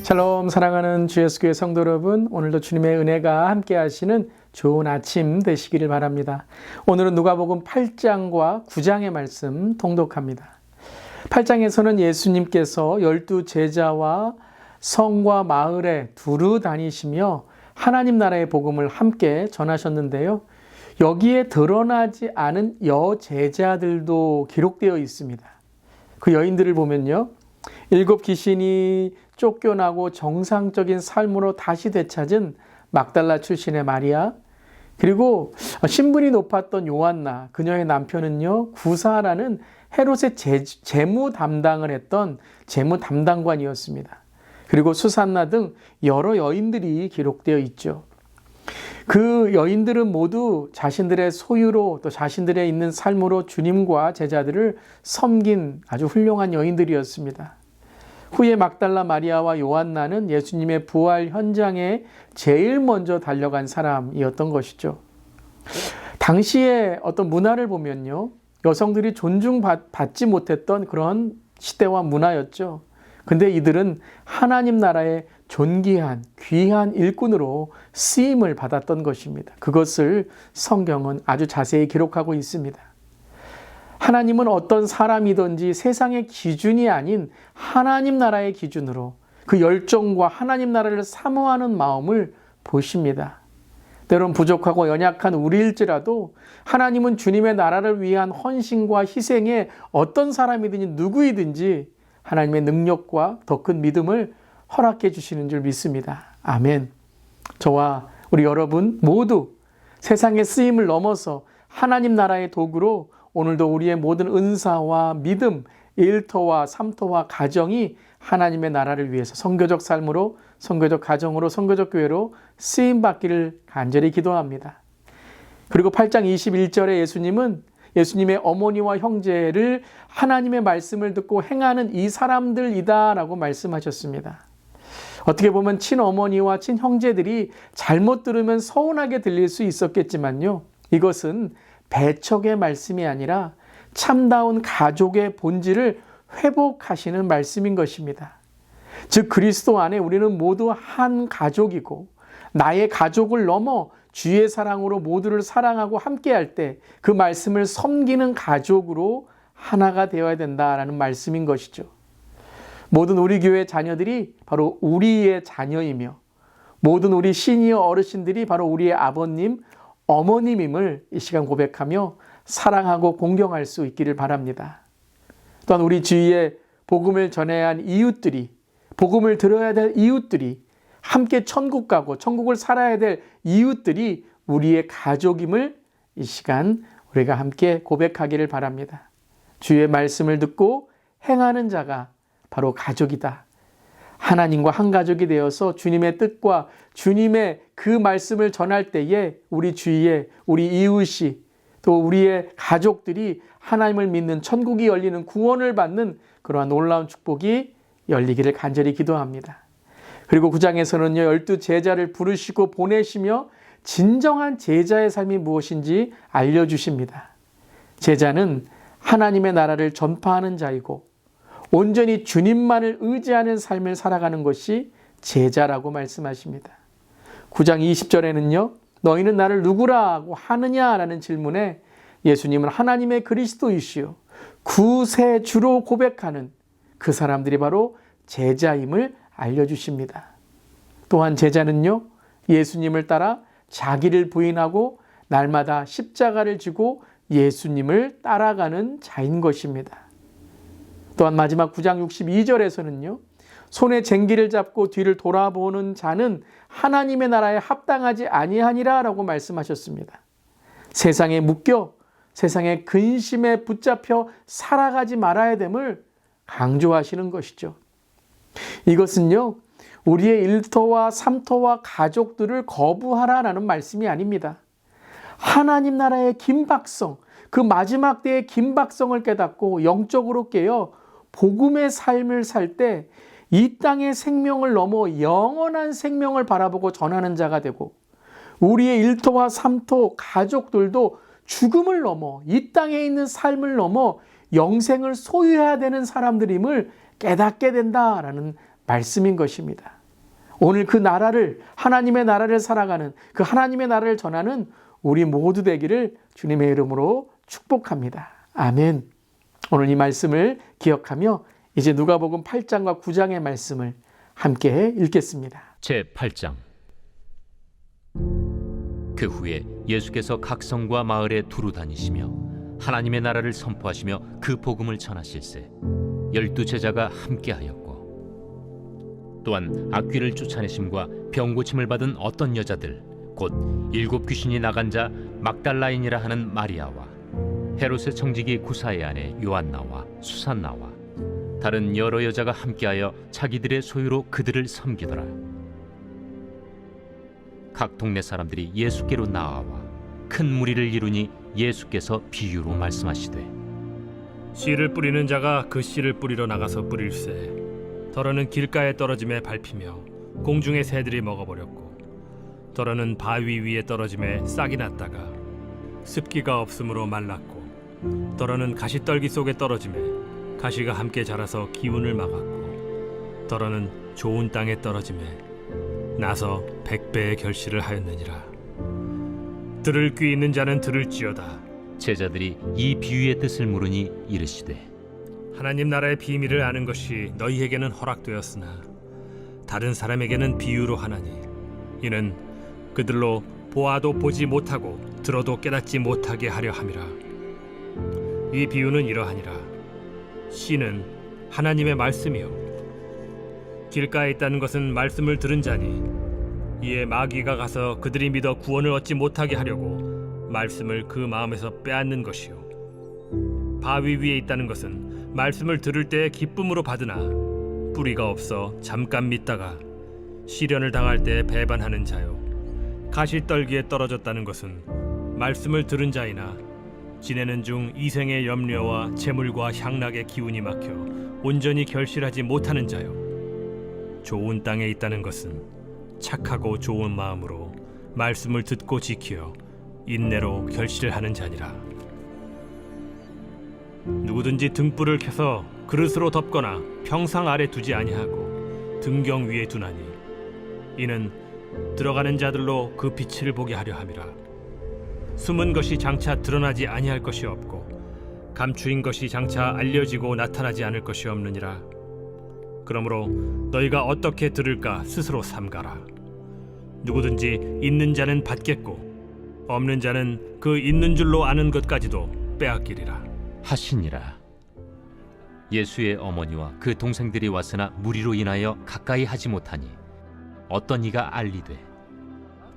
샬롬, 사랑하는 주 예수 교회 성도 여러분, 오늘도 주님의 은혜가 함께 하시는 좋은 아침 되시기를 바랍니다. 오늘은 누가복음 8장과 9장의 말씀 통독합니다. 8장에서는 예수님께서 12 제자와 성과 마을에 두루 다니시며 하나님 나라의 복음을 함께 전하셨는데요. 여기에 드러나지 않은 여제자들도 기록되어 있습니다. 그 여인들을 보면요, 7 귀신이 쫓겨나고 정상적인 삶으로 다시 되찾은 막달라 출신의 마리아, 그리고 신분이 높았던 요한나, 그녀의 남편은요, 구사라는 헤롯의 재무 담당을 했던 재무 담당관이었습니다. 그리고 수산나 등 여러 여인들이 기록되어 있죠. 그 여인들은 모두 자신들의 소유로 또 자신들의 있는 삶으로 주님과 제자들을 섬긴 아주 훌륭한 여인들이었습니다. 후에 막달라 마리아와 요한나는 예수님의 부활 현장에 제일 먼저 달려간 사람이었던 것이죠. 당시의 어떤 문화를 보면요, 여성들이 존중받지 못했던 그런 시대와 문화였죠. 근데 이들은 하나님 나라의 존귀한 귀한 일꾼으로 쓰임을 받았던 것입니다. 그것을 성경은 아주 자세히 기록하고 있습니다. 하나님은 어떤 사람이든지 세상의 기준이 아닌 하나님 나라의 기준으로 그 열정과 하나님 나라를 사모하는 마음을 보십니다. 때론 부족하고 연약한 우리일지라도 하나님은 주님의 나라를 위한 헌신과 희생에 어떤 사람이든지 누구이든지 하나님의 능력과 더 큰 믿음을 허락해 주시는 줄 믿습니다. 아멘. 저와 우리 여러분 모두 세상의 쓰임을 넘어서 하나님 나라의 도구로 오늘도 우리의 모든 은사와 믿음, 일터와 삼터와 가정이 하나님의 나라를 위해서 선교적 삶으로, 선교적 가정으로, 선교적 교회로 쓰임받기를 간절히 기도합니다. 그리고 8장 21절에 예수님은 예수님의 어머니와 형제를 하나님의 말씀을 듣고 행하는 이 사람들이다 라고 말씀하셨습니다. 어떻게 보면 친어머니와 친형제들이 잘못 들으면 서운하게 들릴 수 있었겠지만요, 이것은 배척의 말씀이 아니라 참다운 가족의 본질을 회복하시는 말씀인 것입니다. 즉 그리스도 안에 우리는 모두 한 가족이고 나의 가족을 넘어 주의 사랑으로 모두를 사랑하고 함께할 때 그 말씀을 섬기는 가족으로 하나가 되어야 된다라는 말씀인 것이죠. 모든 우리 교회 자녀들이 바로 우리의 자녀이며 모든 우리 시니어 어르신들이 바로 우리의 아버님, 어머님임을 이 시간 고백하며 사랑하고 공경할 수 있기를 바랍니다. 또한 우리 주위에 복음을 전해야 할 이웃들이, 복음을 들어야 될 이웃들이, 함께 천국 가고 천국을 살아야 될 이웃들이 우리의 가족임을 이 시간 우리가 함께 고백하기를 바랍니다. 주의 말씀을 듣고 행하는 자가 바로 가족이다. 하나님과 한 가족이 되어서 주님의 뜻과 주님의 그 말씀을 전할 때에 우리 주위에 우리 이웃이 또 우리의 가족들이 하나님을 믿는 천국이 열리는 구원을 받는 그러한 놀라운 축복이 열리기를 간절히 기도합니다. 그리고 9장에서는요, 12 제자를 부르시고 보내시며 진정한 제자의 삶이 무엇인지 알려주십니다. 제자는 하나님의 나라를 전파하는 자이고 온전히 주님만을 의지하는 삶을 살아가는 것이 제자라고 말씀하십니다. 9장 20절에는요, 너희는 나를 누구라고 하느냐라는 질문에 예수님은 하나님의 그리스도이시요 구세주로 고백하는 그 사람들이 바로 제자임을 알려주십니다. 또한 제자는요, 예수님을 따라 자기를 부인하고 날마다 십자가를 지고 예수님을 따라가는 자인 것입니다. 또한 마지막 9장 62절에서는요, 손에 쟁기를 잡고 뒤를 돌아보는 자는 하나님의 나라에 합당하지 아니하니라 라고 말씀하셨습니다. 세상에 묶여 세상의 근심에 붙잡혀 살아가지 말아야 됨을 강조하시는 것이죠. 이것은요, 우리의 일터와 삼터와 가족들을 거부하라라는 말씀이 아닙니다. 하나님 나라의 긴박성, 그 마지막 때의 긴박성을 깨닫고 영적으로 깨어 복음의 삶을 살 때 이 땅의 생명을 넘어 영원한 생명을 바라보고 전하는 자가 되고 우리의 일터와 삼터 가족들도 죽음을 넘어 이 땅에 있는 삶을 넘어 영생을 소유해야 되는 사람들임을 깨닫게 된다라는 말씀인 것입니다. 오늘 그 나라를, 하나님의 나라를 살아가는, 그 하나님의 나라를 전하는 우리 모두 되기를 주님의 이름으로 축복합니다. 아멘. 오늘 이 말씀을 기억하며 이제 누가복음 8장과 9장의 말씀을 함께 읽겠습니다. 제8장. 그 후에 예수께서 각 성과 마을에 두루 다니시며 하나님의 나라를 선포하시며 그 복음을 전하실세 12 제자가 함께하였고, 또한 악귀를 쫓아내심과 병 고침을 받은 어떤 여자들 곧 7 귀신이 나간 자 막달라인이라 하는 마리아와 헤롯의 청지기 구사의 아내 요한나와 수산나와 다른 여러 여자가 함께하여 자기들의 소유로 그들을 섬기더라. 각 동네 사람들이 예수께로 나아와 큰 무리를 이루니 예수께서 비유로 말씀하시되, 씨를 뿌리는 자가 그 씨를 뿌리러 나가서 뿌릴새 더러는 길가에 떨어짐에 밟히며 공중의 새들이 먹어버렸고, 더러는 바위 위에 떨어짐에 싹이 났다가 습기가 없으므로 말랐고, 더러는 가시떨기 속에 떨어짐에 가시가 함께 자라서 기운을 막았고, 더러는 좋은 땅에 떨어짐에 나서 100배의 결실을 하였느니라. 들을 귀 있는 자는 들을지어다. 제자들이 이 비유의 뜻을 물으니 이르시되, 하나님 나라의 비밀을 아는 것이 너희에게는 허락되었으나 다른 사람에게는 비유로 하나니, 이는 그들로 보아도 보지 못하고 들어도 깨닫지 못하게 하려 함이라. 이 비유는 이러하니라. 씨는 하나님의 말씀이요 길가에 있다는 것은 말씀을 들은 자니, 이에 마귀가 가서 그들이 믿어 구원을 얻지 못하게 하려고 말씀을 그 마음에서 빼앗는 것이요 바위 위에 있다는 것은 말씀을 들을 때에 기쁨으로 받으나 뿌리가 없어 잠깐 믿다가 시련을 당할 때 배반하는 자요 가시떨기에 떨어졌다는 것은 말씀을 들은 자이나 지내는 중 이생의 염려와 재물과 향락의 기운이 막혀 온전히 결실하지 못하는 자요 좋은 땅에 있다는 것은 착하고 좋은 마음으로 말씀을 듣고 지키어 인내로 결실하는 자니라. 누구든지 등불을 켜서 그릇으로 덮거나 평상 아래 두지 아니하고 등경 위에 두나니, 이는 들어가는 자들로 그 빛을 보게 하려 함이라. 숨은 것이 장차 드러나지 아니할 것이 없고 감추인 것이 장차 알려지고 나타나지 않을 것이 없느니라. 그러므로 너희가 어떻게 들을까 스스로 삼가라. 누구든지 있는 자는 받겠고 없는 자는 그 있는 줄로 아는 것까지도 빼앗기리라 하시니라. 예수의 어머니와 그 동생들이 왔으나 무리로 인하여 가까이 하지 못하니 어떤 이가 알리되,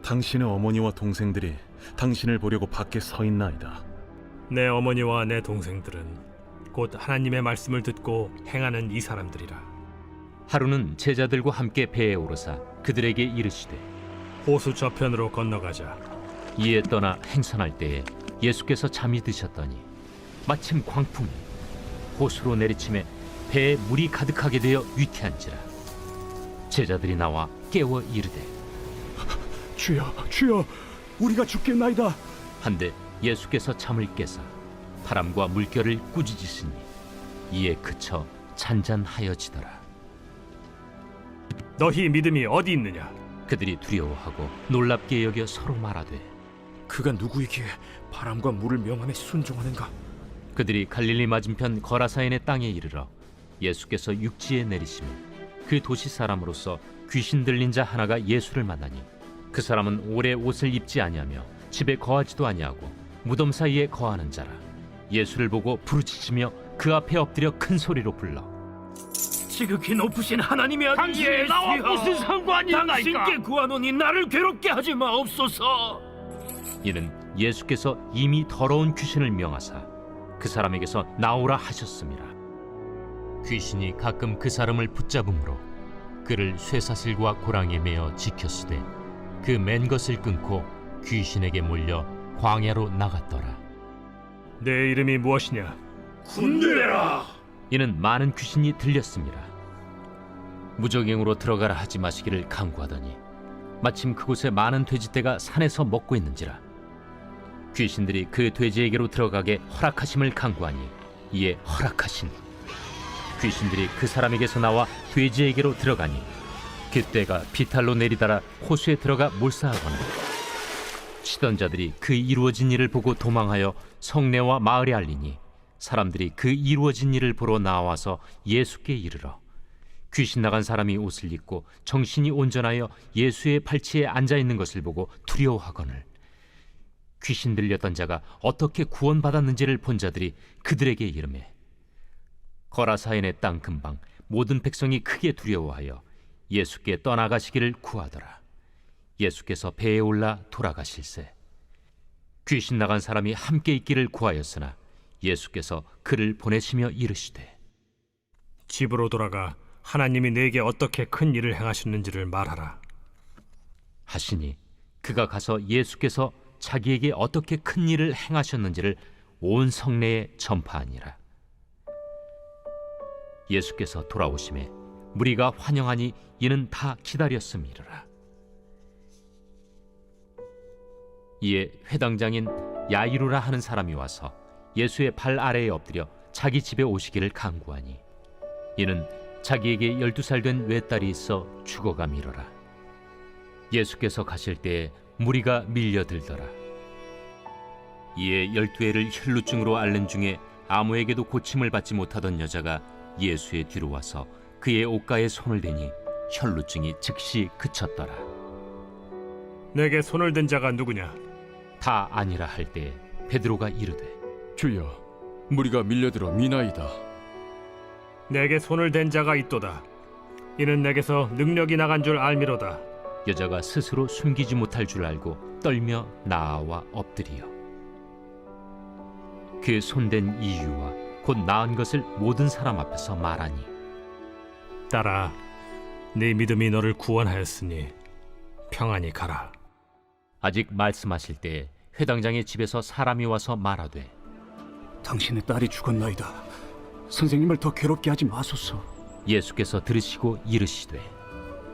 당신의 어머니와 동생들이 당신을 보려고 밖에 서 있나이다. 내 어머니와 내 동생들은 곧 하나님의 말씀을 듣고 행하는 이 사람들이라. 하루는 제자들과 함께 배에 오르사 그들에게 이르시되, 호수 저편으로 건너가자. 이에 떠나 행선할 때에 예수께서 잠이 드셨더니 마침 광풍이 호수로 내리침에 배에 물이 가득하게 되어 위태한지라. 제자들이 나와 깨워 이르되, 주여, 주여, 우리가 죽겠나이다. 한데 예수께서 잠을 깨사 바람과 물결을 꾸짖으시니 이에 그쳐 잔잔하여지더라. 너희 믿음이 어디 있느냐? 그들이 두려워하고 놀랍게 여겨 서로 말하되, 그가 누구이기에 바람과 물을 명함에 순종하는가? 그들이 갈릴리 맞은편 거라사인의 땅에 이르러 예수께서 육지에 내리시며 그 도시 사람으로서 귀신 들린 자 하나가 예수를 만나니, 그 사람은 오래 옷을 입지 아니하며 집에 거하지도 아니하고 무덤 사이에 거하는 자라. 예수를 보고 부르짖으며 그 앞에 엎드려 큰 소리로 불러, 지극히 높으신 하나님의 아들 당신이 나와 무슨 상관이 있나이까? 당신께 구하노니 나를 괴롭게 하지 마옵소서. 이는 예수께서 이미 더러운 귀신을 명하사 그 사람에게서 나오라 하셨음이라. 귀신이 가끔 그 사람을 붙잡음으로 그를 쇠사슬과 고랑에 매어 지켰으되 그 맨 것을 끊고 귀신에게 몰려 광야로 나갔더라. 내 이름이 무엇이냐? 군대라. 이는 많은 귀신이 들렸습니다. 무적행으로 들어가라 하지 마시기를 강구하더니 마침 그곳에 많은 돼지떼가 산에서 먹고 있는지라. 귀신들이 그 돼지에게로 들어가게 허락하심을 강구하니 이에 허락하시니 귀신들이 그 사람에게서 나와 돼지에게로 들어가니 그때가 비탈로 내리다라 호수에 들어가 몰사하거나 치던 자들이 그 이루어진 일을 보고 도망하여 성내와 마을에 알리니 사람들이 그 이루어진 일을 보러 나와서 예수께 이르러 귀신 나간 사람이 옷을 입고 정신이 온전하여 예수의 팔치에 앉아 있는 것을 보고 두려워하거늘 귀신 들렸던 자가 어떻게 구원받았는지를 본 자들이 그들에게 이르매 거라사인의 땅 근방 모든 백성이 크게 두려워하여 예수께 떠나가시기를 구하더라. 예수께서 배에 올라 돌아가실세 귀신 나간 사람이 함께 있기를 구하였으나 예수께서 그를 보내시며 이르시되 집으로 돌아가 하나님이 내게 어떻게 큰 일을 행하셨는지를 말하라. 하시니 그가 가서 예수께서 자기에게 어떻게 큰 일을 행하셨는지를 온 성내에 전파하니라. 예수께서 돌아오심에 무리가 환영하니 이는 다 기다렸음이라. 이에 회당장인 야이루라 하는 사람이 와서 예수의 발 아래에 엎드려 자기 집에 오시기를 간구하니 이는 자기에게 12살 된 외딸이 있어 죽어가미러라. 예수께서 가실 때에 무리가 밀려들더라. 이에 12해를 혈루증으로 앓는 중에 아무에게도 고침을 받지 못하던 여자가 예수의 뒤로 와서 그의 옷가에 손을 대니 혈루증이 즉시 그쳤더라. 내게 손을 댄 자가 누구냐? 다 아니라 할 때에 베드로가 이르되 주여, 무리가 밀려들어 미나이다. 내게 손을 댄 자가 있도다. 이는 내게서 능력이 나간 줄 알미로다. 여자가 스스로 숨기지 못할 줄 알고 떨며 나아와 엎드리어 그 손댄 이유와 곧 나은 것을 모든 사람 앞에서 말하니 딸아, 네 믿음이 너를 구원하였으니 평안히 가라. 아직 말씀하실 때에 회당장의 집에서 사람이 와서 말하되 당신의 딸이 죽었나이다. 선생님을 더 괴롭게 하지 마소서. 예수께서 들으시고 이르시되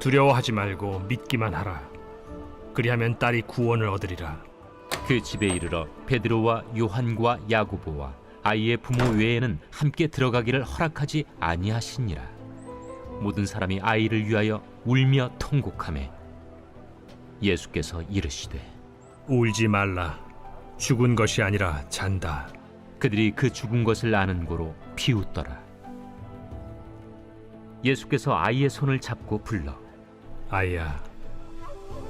두려워하지 말고 믿기만 하라. 그리하면 딸이 구원을 얻으리라. 그 집에 이르러 베드로와 요한과 야고보와 아이의 부모 외에는 함께 들어가기를 허락하지 아니하시니라. 모든 사람이 아이를 위하여 울며 통곡하매 예수께서 이르시되 울지 말라. 죽은 것이 아니라 잔다. 그들이 그 죽은 것을 아는 고로 비웃더라. 예수께서 아이의 손을 잡고 불러 아이야,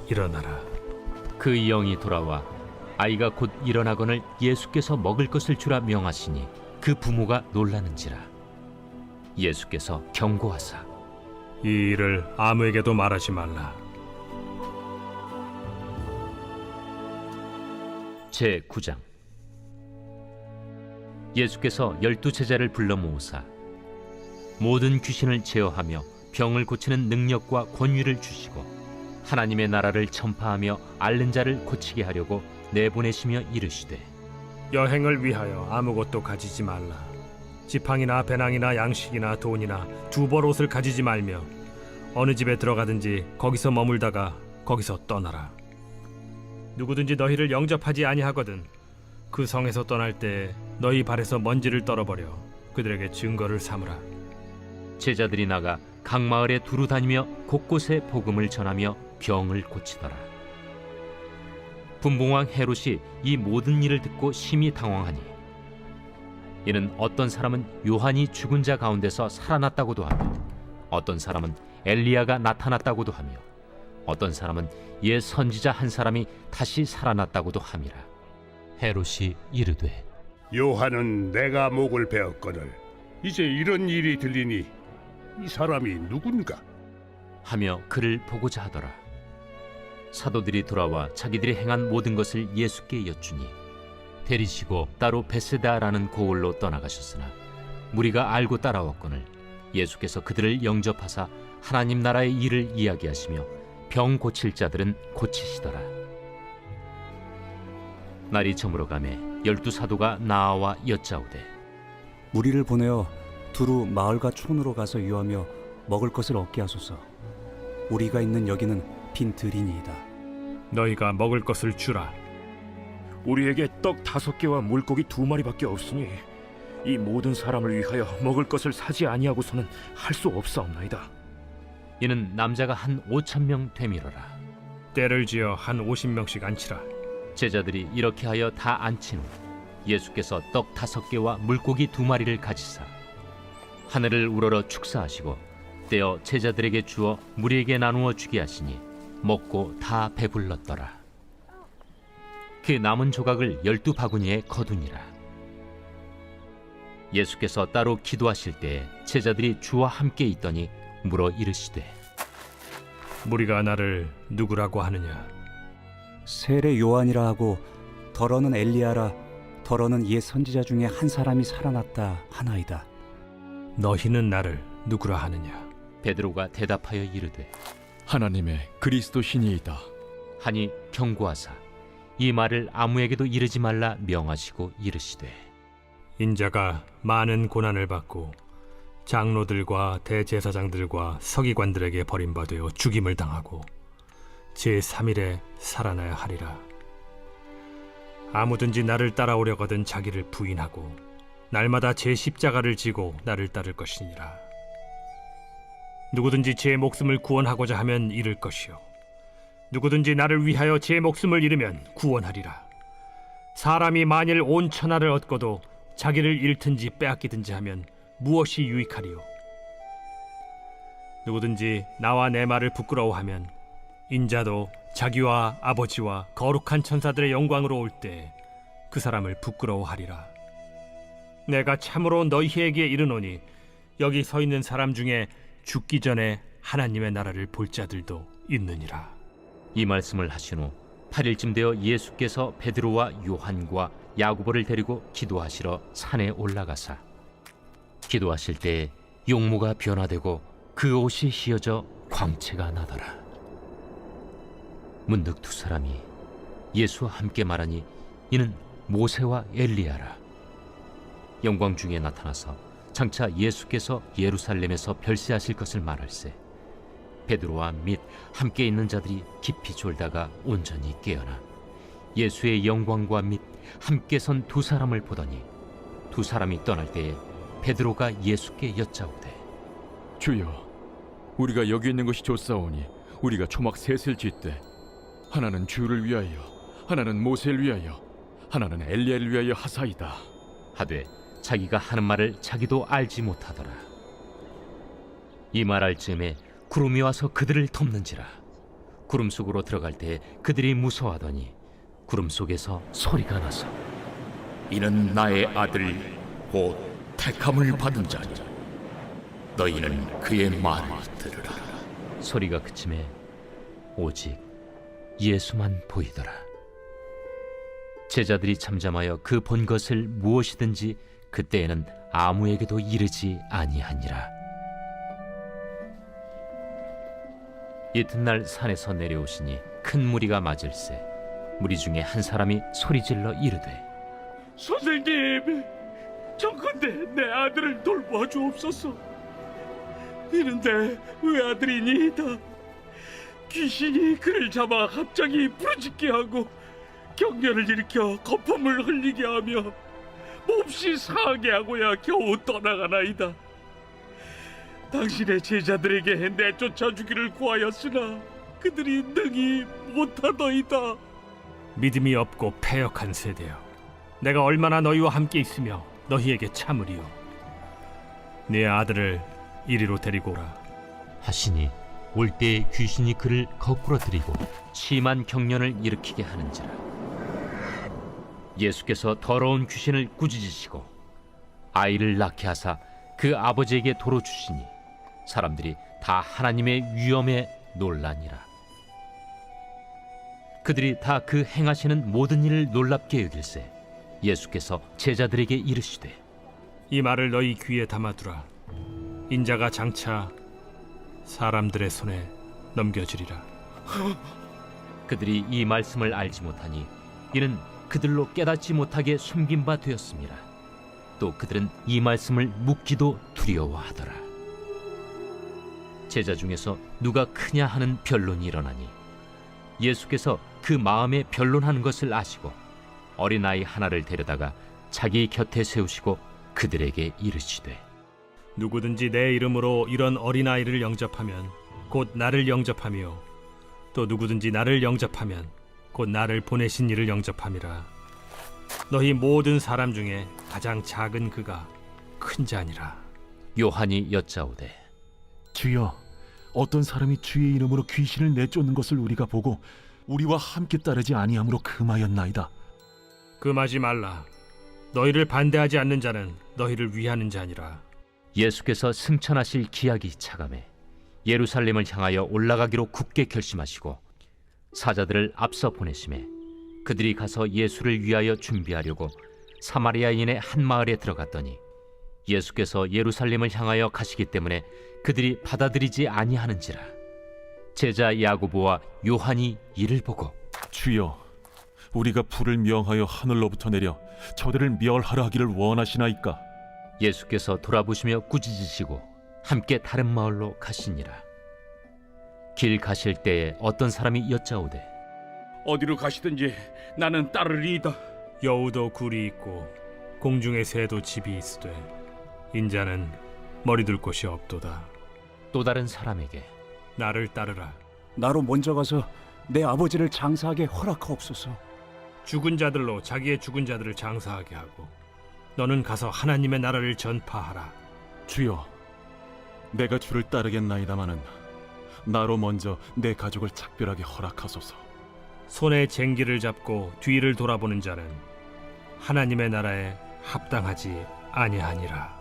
일어나라. 그 영이 돌아와 아이가 곧 일어나거늘 예수께서 먹을 것을 주라 명하시니 그 부모가 놀라는지라. 예수께서 경고하사 이 일을 아무에게도 말하지 말라. 제9장 예수께서 12제자를 불러 모으사 모든 귀신을 제어하며 병을 고치는 능력과 권위를 주시고 하나님의 나라를 전파하며 앓는 자를 고치게 하려고 내보내시며 이르시되 여행을 위하여 아무것도 가지지 말라. 지팡이나 배낭이나 양식이나 돈이나 두벌 옷을 가지지 말며 어느 집에 들어가든지 거기서 머물다가 거기서 떠나라. 누구든지 너희를 영접하지 아니하거든 그 성에서 떠날 때 너희 발에서 먼지를 떨어버려 그들에게 증거를 삼으라. 제자들이 나가 각 마을에 두루 다니며 곳곳에 복음을 전하며 병을 고치더라. 분봉왕 헤롯이 이 모든 일을 듣고 심히 당황하니 이는 어떤 사람은 요한이 죽은 자 가운데서 살아났다고도 하며 어떤 사람은 엘리야가 나타났다고도 하며 어떤 사람은 옛 선지자 한 사람이 다시 살아났다고도 함이라. 헤롯이 이르되 요한은 내가 목을 베었거늘 이제 이런 일이 들리니 이 사람이 누군가? 하며 그를 보고자 하더라. 사도들이 돌아와 자기들이 행한 모든 것을 예수께 여쭈니 데리시고 따로 베세다라는 고을로 떠나가셨으나 무리가 알고 따라왔거늘 예수께서 그들을 영접하사 하나님 나라의 일을 이야기하시며 병 고칠 자들은 고치시더라. 날이 저물어가매 12사도가 나아와 여짜오되 무리를 보내어 두루 마을과 촌으로 가서 유하며 먹을 것을 얻게 하소서. 우리가 있는 여기는 빈 들이니이다. 너희가 먹을 것을 주라. 우리에게 떡 5개와 물고기 2마리밖에 없으니 이 모든 사람을 위하여 먹을 것을 사지 아니하고서는 할 수 없사옵나이다. 이는 남자가 한 5,000명 되밀어라. 때를 지어 한 50명씩 앉히라. 제자들이 이렇게 하여 다 앉힌 후 예수께서 떡 5개와 물고기 2마리를 가지사 하늘을 우러러 축사하시고 떼어 제자들에게 주어 무리에게 나누어 주게 하시니 먹고 다 배불렀더라. 그 남은 조각을 12바구니에 거두니라. 예수께서 따로 기도하실 때 제자들이 주와 함께 있더니 물어 이르시되 무리가 나를 누구라고 하느냐? 세례 요한이라 하고 더러는 엘리야라 더러는 옛 선지자 중에 한 사람이 살아났다 하나이다. 너희는 나를 누구라 하느냐? 베드로가 대답하여 이르되 하나님의 그리스도 신이이다. 하니 경고하사 이 말을 아무에게도 이르지 말라 명하시고 이르시되 인자가 많은 고난을 받고 장로들과 대제사장들과 서기관들에게 버림받아 죽임을 당하고 제3일에 살아나야 하리라. 아무든지 나를 따라오려거든 자기를 부인하고 날마다 제 십자가를 지고 나를 따를 것이니라. 누구든지 제 목숨을 구원하고자 하면 잃을 것이요 누구든지 나를 위하여 제 목숨을 잃으면 구원하리라. 사람이 만일 온 천하를 얻고도 자기를 잃든지 빼앗기든지 하면 무엇이 유익하리요? 누구든지 나와 내 말을 부끄러워하면 인자도 자기와 아버지와 거룩한 천사들의 영광으로 올 때 그 사람을 부끄러워하리라. 내가 참으로 너희에게 이르노니 여기 서 있는 사람 중에 죽기 전에 하나님의 나라를 볼 자들도 있느니라. 이 말씀을 하신 후 8일쯤 되어 예수께서 베드로와 요한과 야고보를 데리고 기도하시러 산에 올라가사 기도하실 때 용모가 변화되고 그 옷이 휘어져 광채가 나더라. 문득 2사람이 예수와 함께 말하니 이는 모세와 엘리야라. 영광 중에 나타나서 장차 예수께서 예루살렘에서 별세하실 것을 말할세 베드로와 및 함께 있는 자들이 깊이 졸다가 온전히 깨어나 예수의 영광과 및 함께 선 2사람을 보더니 2사람이 떠날 때에 베드로가 예수께 여짜오되 주여, 우리가 여기 있는 것이 좋사오니 우리가 초막 셋을 짓되 하나는 주를 위하여, 하나는 모세를 위하여, 하나는 엘리야를 위하여 하사이다. 하되 자기가 하는 말을 자기도 알지 못하더라. 이 말할 즈음에 구름이 와서 그들을 덮는지라. 구름 속으로 들어갈 때 그들이 무서워하더니 구름 속에서 소리가 나서 이는 나의 아들 곧 택함을 받은 자니 너희는 그의 말을 들으라. 소리가 그침에 오직 예수만 보이더라. 제자들이 잠잠하여 그 본 것을 무엇이든지 그때에는 아무에게도 이르지 아니하니라. 이튿날 산에서 내려오시니 큰 무리가 맞을세 무리 중에 한 사람이 소리질러 이르되 선생님, 정컨대 내 아들을 돌보아 주옵소서. 이는 내 외아들이니이다. 귀신이 그를 잡아 갑자기 부르짖게 하고 경련을 일으켜 거품을 흘리게 하며 몹시 상하게 하고야 겨우 떠나가나이다. 당신의 제자들에게 내쫓아 주기를 구하였으나 그들이 능히 못하더이다. 믿음이 없고 패역한 세대여, 내가 얼마나 너희와 함께 있으며 너희에게 참으리요. 네 아들을 이리로 데리고 오라. 하시니 올 때에 귀신이 그를 거꾸로 들이고 심한 경련을 일으키게 하는지라. 예수께서 더러운 귀신을 꾸짖으시고 아이를 낳게 하사 그 아버지에게 도로 주시니 사람들이 다 하나님의 위엄에 놀라니라. 그들이 다 그 행하시는 모든 일을 놀랍게 여길세 예수께서 제자들에게 이르시되 이 말을 너희 귀에 담아두라. 인자가 장차 사람들의 손에 넘겨지리라. 그들이 이 말씀을 알지 못하니 이는 그들로 깨닫지 못하게 숨긴 바 되었습니다. 또 그들은 이 말씀을 묻기도 두려워하더라. 제자 중에서 누가 크냐 하는 변론이 일어나니 예수께서 그 마음에 변론하는 것을 아시고 어린아이 하나를 데려다가 자기 곁에 세우시고 그들에게 이르시되 누구든지 내 이름으로 이런 어린아이를 영접하면 곧 나를 영접하며 또 누구든지 나를 영접하면 곧 나를 보내신 이를 영접함이라. 너희 모든 사람 중에 가장 작은 그가 큰 자니라. 요한이 여짜오되 주여, 어떤 사람이 주의 이름으로 귀신을 내쫓는 것을 우리가 보고 우리와 함께 따르지 아니함으로 금하였나이다. 금하지 말라. 너희를 반대하지 않는 자는 너희를 위하는 자니라. 예수께서 승천하실 기약이 차감해 예루살렘을 향하여 올라가기로 굳게 결심하시고 사자들을 앞서 보내심에 그들이 가서 예수를 위하여 준비하려고 사마리아인의 한 마을에 들어갔더니 예수께서 예루살렘을 향하여 가시기 때문에 그들이 받아들이지 아니하는지라. 제자 야고보와 요한이 이를 보고 주여, 우리가 불을 명하여 하늘로부터 내려 저들을 멸하라 하기를 원하시나이까? 예수께서 돌아보시며 꾸짖으시고 함께 다른 마을로 가시니라. 길 가실 때에 어떤 사람이 여짜오되 어디로 가시든지 나는 따르리이다. 여우도 굴이 있고 공중의 새도 집이 있으되 인자는 머리둘 곳이 없도다. 또 다른 사람에게 나를 따르라. 나로 먼저 가서 내 아버지를 장사하게 허락하옵소서. 죽은 자들로 자기의 죽은 자들을 장사하게 하고 너는 가서 하나님의 나라를 전파하라. 주여, 내가 주를 따르겠나이다마는 나로 먼저 내 가족을 작별하게 허락하소서. 손에 쟁기를 잡고 뒤를 돌아보는 자는 하나님의 나라에 합당하지 아니하니라.